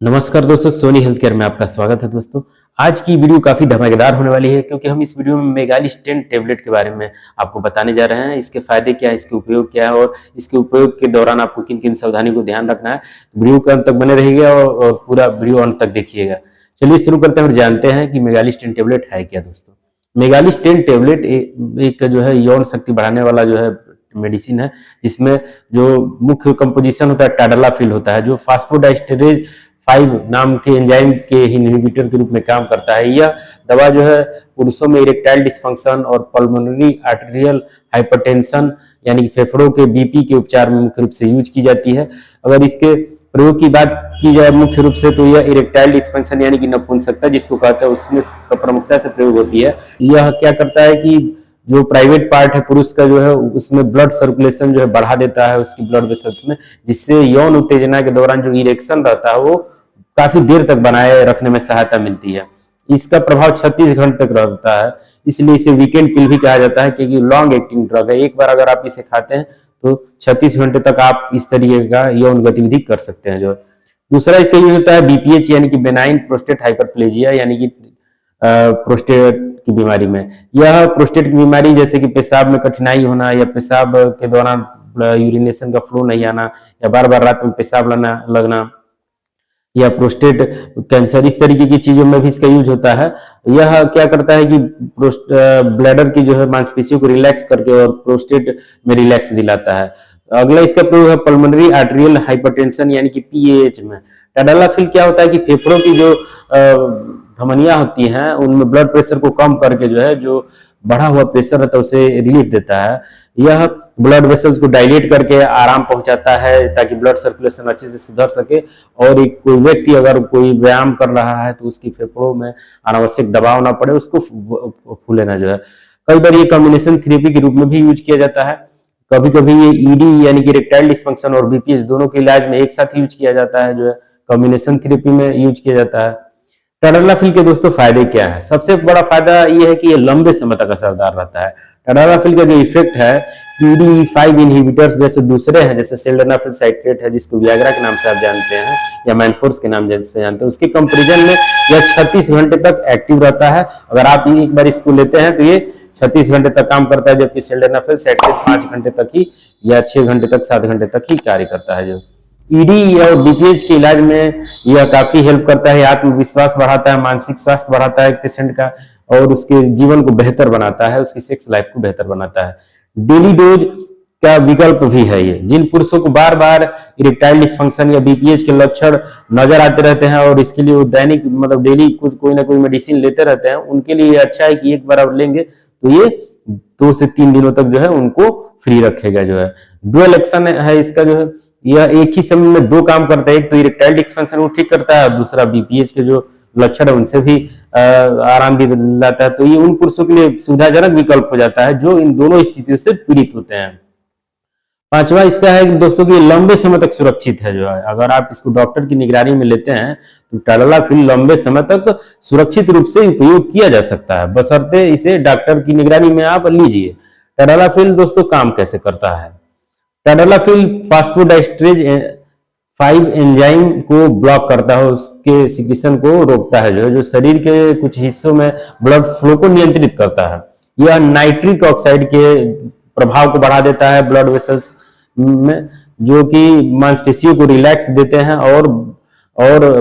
नमस्कार दोस्तों, Soni health care में आपका स्वागत है। दोस्तों, आज की वीडियो काफ़ी धमाकेदार होने वाली है क्योंकि हम इस वीडियो में मेगालिस 10 टैबलेट के बारे में आपको बताने जा रहे हैं। इसके फायदे क्या है, इसके उपयोग क्या है और इसके उपयोग के दौरान आपको किन-किन सावधानियों को ध्यान रखना है। वीडियो के अंत तक बने रहिएगा और पूरा वीडियो अंत तक देखिएगा। चलिए शुरू करते हैं और जानते हैं कि मेगालिस 10 टैबलेट है क्या। दोस्तों, मेगालिस 10 टैबलेट एक जो है यौन शक्ति बढ़ाने वाला जो है मेडिसिन है, जिसमें जो मुख्य कंपोजिशन होता है टाडालाफिल होता है, जो फास्फोडाइस्टेरेज 5 नाम के एंजाइम के इनहिबिटर के रूप में काम करता है। यह दवा जो है पुरुषों में इरेक्टाइल डिस्फंक्शन और पल्मोनरी आर्टेरियल हाइपरटेंशन यानी कि फेफड़ों के बीपी के उपचार में मुख्य रूप से यूज की जाती है। अगर इसके प्रयोग की बात की जाए मुख्य रूप से, तो यह इरेक्टाइल डिस्फंक्शन यानी कि नपुंसकता जिसको कहते हैं उसमें प्रमुखता से प्रयोग होती है। यह क्या करता है कि जो प्राइवेट पार्ट है पुरुष का जो है उसमें ब्लड सर्कुलेशन जो है बढ़ा देता है उसकी ब्लड वेसल्स में, जिससे यौन उत्तेजना के दौरान जो इरेक्शन रहता है वो काफी देर तक बनाए रखने में सहायता मिलती है। इसका प्रभाव 36 घंटे तक रहता है, इसलिए इसे वीकेंड पिल भी कहा जाता है क्योंकि लॉन्ग एक्टिंग ड्रग है। एक बार अगर आप इसे खाते हैं तो 36 घंटे तक आप इस तरीके का यौन गतिविधि कर सकते हैं। जो दूसरा इसका यूज होता है बीपीएच यानी कि बेनाइन प्रोस्टेट हाइपरप्लेजिया यानी कि प्रोस्टेट की बीमारी में। यह प्रोस्टेट की बीमारी जैसे कि पेशाब में कठिनाई होना या पेशाब के दौरान यूरिनेशन का फ्लो नहीं आना या बार बार रात में पेशाब लगना या प्रोस्टेट कैंसर, इस तरीके की चीजों में भी इसका यूज होता है। यह क्या करता है कि ब्लैडर की जो है मांसपेशियों को रिलैक्स करके और प्रोस्टेट में रिलैक्स दिलाता है। अगला इसका प्रयोग है पल्मोनरी आर्टेरियल हाइपरटेंशन यानी कि पीएएच में। टाडालाफिल क्या होता है कि फेफड़ों की जो धमनियां होती हैं उनमें ब्लड प्रेशर को कम करके जो है जो बढ़ा हुआ प्रेशर रहता है उसे रिलीफ देता है। यह ब्लड वेसल्स को डायलेट करके आराम पहुंचाता है ताकि ब्लड सर्कुलेशन अच्छे से सुधर सके। और एक कोई व्यक्ति अगर कोई व्यायाम कर रहा है तो उसकी फेफड़ों में अनावश्यक दबाव ना पड़े, उसको फूले ना जो है। कई बार ये कॉम्बिनेशन थेरेपी के रूप में भी यूज किया जाता है। कभी कभी ये ईडी यानी कि इरेक्टाइल डिस्फंक्शन और बीपीएच दोनों के इलाज में एक साथ यूज किया जाता है, जो है कॉम्बिनेशन थेरेपी में यूज किया जाता है। टाडालाफिल के दोस्तों फायदे क्या है? सबसे बड़ा फायदा ये है कि ये लंबे समय तक असरदार रहता है। टाडालाफिल का जो इफेक्ट है PDE5 इनहिबिटर्स जैसे दूसरे हैं, जैसे सिल्डेनाफिल साइट्रेट है जिसको वियाग्रा के नाम से आप जानते हैं या मैनफोर्स के नाम से जानते हैं, उसके कंपेरिजन में यह 36 घंटे तक एक्टिव रहता है। अगर आप एक बार इसको लेते हैं तो ये 36 घंटे तक काम करता है, जबकि सिल्डेनाफिल साइट्रेट 5 घंटे तक ही या 6 घंटे तक 7 घंटे तक ही कार्य करता है। जो ईडी और बीपीएच के इलाज में यह काफी हेल्प करता है, आत्मविश्वास बढ़ाता है, मानसिक स्वास्थ्य बढ़ाता है पेशेंट का और उसके जीवन को बेहतर बनाता है, उसकी सेक्स लाइफ को बेहतर बनाता है। डेली डोज का विकल्प भी है ये। जिन पुरुषों को बार बार इरेक्टाइल डिस्फंक्शन या बीपीएच के लक्षण नजर आते रहते हैं और इसके लिए वो दैनिक मतलब डेली कुछ कोई ना कोई मेडिसिन लेते रहते हैं, उनके लिए ये अच्छा है कि एक बार आप लेंगे तो ये 2 से 3 दिनों तक जो है उनको फ्री रखेगा। जो है डुअल एक्शन है इसका, जो है यह एक ही समय में 2 काम करता है। एक तो इरेक्टाइल डिस्फंक्शन को ठीक करता है और दूसरा बीपीएच के जो लक्षण है उनसे भी आराम दिलाता है। तो ये उन पुरुषों के लिए सुविधाजनक विकल्प हो जाता है जो इन दोनों स्थितियों से पीड़ित होते हैं। पांचवा इसका है कि दोस्तों की लंबे समय तक सुरक्षित है। जो है अगर आप इसको डॉक्टर की निगरानी में लेते हैं तो टाडालाफिल लंबे समय तक सुरक्षित रूप से उपयोग किया जा सकता है, बशर्ते इसे डॉक्टर की निगरानी में आप लीजिए। टाडालाफिल दोस्तों काम कैसे करता है? टाडालाफिल फास्फोडाइस्टेरेज 5 एंजाइम को ब्लॉक करता है, उसके सिक्रीशन को रोकता है, जो शरीर के कुछ हिस्सों में ब्लड फ्लो को नियंत्रित करता है। यह नाइट्रिक ऑक्साइड के प्रभाव को बढ़ा देता है ब्लड वेसल्स में, जो कि मांसपेशियों को रिलैक्स देते हैं और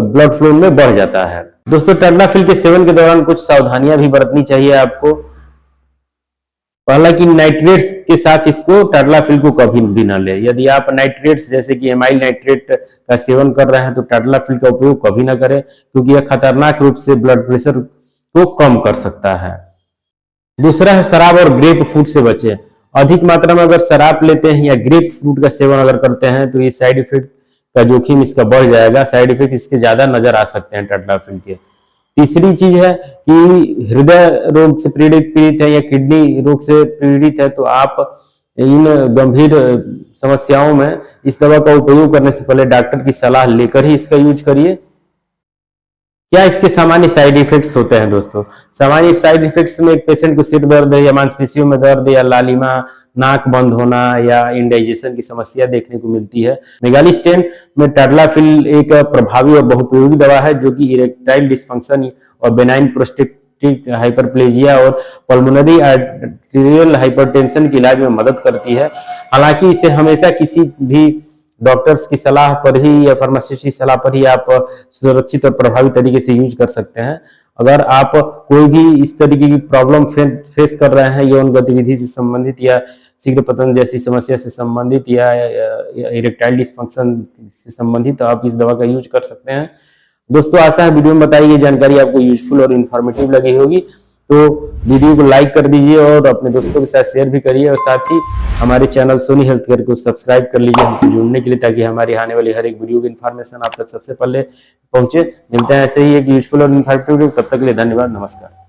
ब्लड फ्लो में बढ़ जाता है। दोस्तों, टाडालाफिल के सेवन के दौरान कुछ सावधानियां भी बरतनी चाहिए आपको। पहला कि नाइट्रेट्स के साथ इसको टाडालाफिल को कभी भी ना ले। यदि आप नाइट्रेट्स जैसे कि एमाइल नाइट्रेट का सेवन कर रहे हैं तो टाडालाफिल का उपयोग कभी ना करें, क्योंकि यह खतरनाक रूप से ब्लड प्रेशर को कम कर सकता है। दूसरा है शराब और ग्रेप फ्रूट से बचें। अधिक मात्रा में अगर शराब लेते हैं या ग्रेप फ्रूट का सेवन अगर करते हैं तो ये साइड इफेक्ट का जोखिम इसका बढ़ जाएगा। साइड इफेक्ट इसके ज्यादा नजर आ सकते हैं टाडालाफिल के। तीसरी चीज है कि हृदय रोग से पीड़ित है या किडनी रोग से पीड़ित है तो आप इन गंभीर समस्याओं में इस दवा का उपयोग करने से पहले डॉक्टर की सलाह लेकर ही इसका यूज करिए। क्या इसके सामान्य साइड इफेक्ट्स होते हैं दोस्तों? सामान्य साइड इफेक्ट्स में एक पेशेंट को सिर दर्द या मांसपेशियों में दर्द या लालिमा, नाक बंद होना या इंडाइजेशन की समस्या देखने को मिलती है। मेगालिस्टेन में टैडलाफिल एक प्रभावी और बहुपयोगी दवा है जो कि इरेक्टाइल डिस्फंक्शन और बेनाइन प्रोस्टेटिक हाइपरप्लेजिया और पल्मोनरी आर्टेरियल हाइपरटेंशन के इलाज में मदद करती है। हालांकि इसे हमेशा किसी भी डॉक्टर्स की सलाह पर ही या फार्मासिस्ट की सलाह पर ही आप सुरक्षित और प्रभावी तरीके से यूज कर सकते हैं। अगर आप कोई भी इस तरीके की प्रॉब्लम फेस कर रहे हैं, यौन गतिविधि से संबंधित या शीघ्र पतन जैसी समस्या से संबंधित या इरेक्टाइल डिस्फंक्शन से संबंधित, तो आप इस दवा का यूज कर सकते हैं। दोस्तों, आशा है वीडियो में बताई गई जानकारी आपको यूजफुल और इन्फॉर्मेटिव लगी होगी। तो वीडियो को लाइक कर दीजिए और अपने दोस्तों के साथ शेयर भी करिए, और साथ ही हमारे चैनल सोनी हेल्थ केयर को सब्सक्राइब कर लीजिए हमसे जुड़ने के लिए, ताकि हमारी आने वाली हर एक वीडियो की इन्फॉर्मेशन आप तक सबसे पहले पहुंचे। मिलते हैं ऐसे ही एक यूजफुल और इन्फॉर्मेटिव वीडियो, तब तक के लिए धन्यवाद, नमस्कार।